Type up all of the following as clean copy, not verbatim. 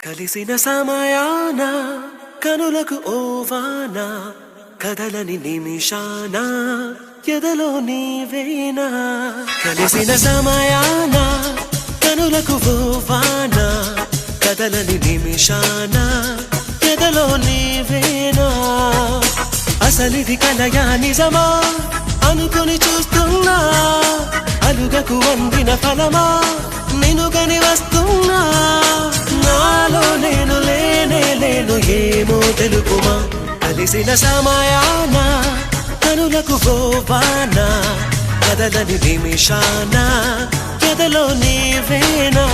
కలిసిన సమయాన కనులకు ఓవాన కదలని నిమిషాన ఎదలో నీవేనా కలిసిన సమయాన కనులకు ఓవాన కదలని నిమిషాన ఎదలో నీవేనా అసలిది కలయా నిజమా అనుకుని చూస్తున్నా అలుగకు అందిన ఫలమా నిన్నుగని వస్తున్నా నాలో నేను లేను ఏమో తెలుపుమా కలిసిన సమయాన కనులకు గోవాన కదలని నిమిషాన ఎదలో నీవేనా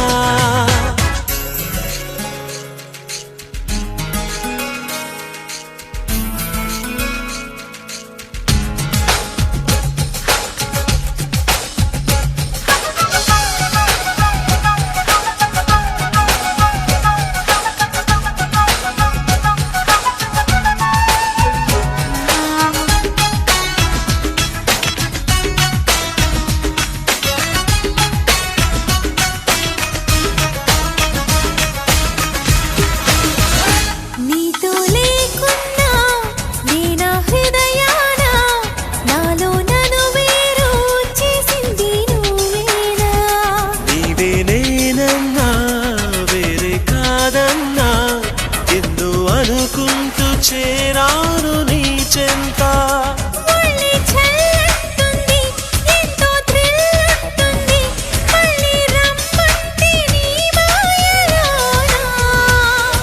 అనుకుంటూ చేరాను నీ చెంత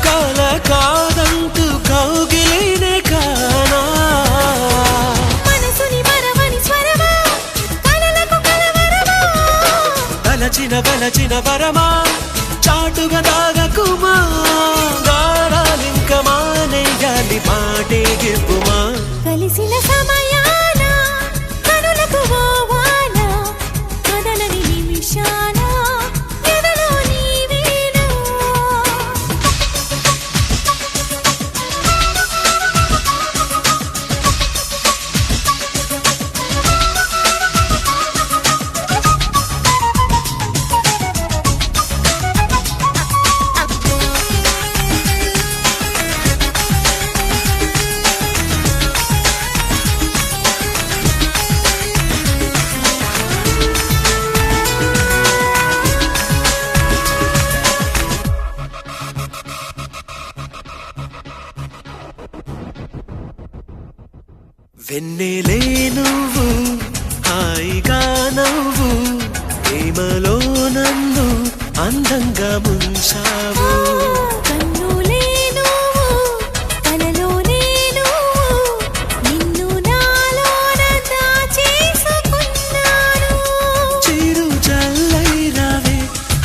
కల కాదంటూ కౌగిలినే కానా బలచిన వరమా చాటుగా దాగకుమా మానేయాలి మాటే గిప్పుమా కలిసిన సమయాన కనులకు ఓవాన కదలని నిమిషాన ఎదలో నీవేనా వెన్నెలే నువ్వు హాయిగా నవ్వు ప్రేమలో నన్ను అందంగా ముంచావు కన్నులే నువ్వు కలలోనే నువ్వు నిన్ను నాలోన దాచేసుకున్నాను చిరు జల్లై రావే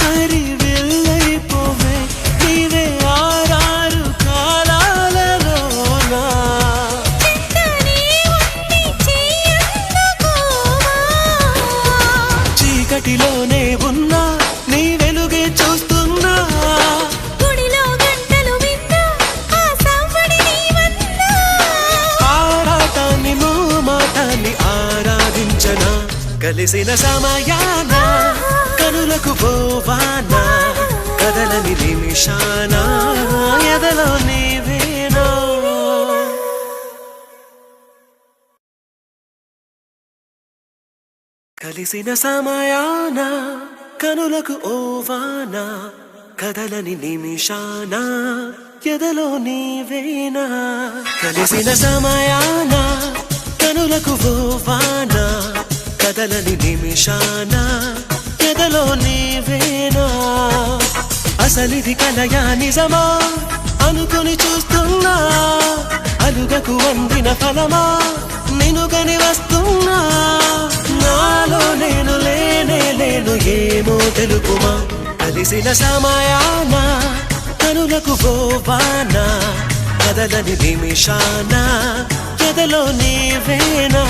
హరి వెళ్ళైపోవే నీవే ఆరారు కాలాలలోనా చీకటిలోనే ఉన్నా నీ వెలుగే చూస్తున్నా గుడిలో గంటలు విన్నా ఆ సంవడి నీవన్నా ఆరాటాన్ని మాటాన్ని ఆరాధించనా కలిసిన సమయాన కనులకు పోవాన కదలని నిమిషాన ఎదలో నీవేనా కలిసిన సమయాన కనులకు ఓవాన కదలని నిమిషాన ఎదలో నీవేనా కలిసిన సమయాన కనులకు ఓవాన కదలని నిమిషాన ఎదలో నీవేనా అసలిది కలయా నిజమా అనుకుని చూస్తున్నా అలుగకు అందిన ఫలమా నిన్నుగని వస్తున్నా నాలో నేను లేను ఏమో తెలుపుమా కలిసిన సమయాన కనులకు గోవాన కదలని నిమిషాన ఎదలో నీవేనా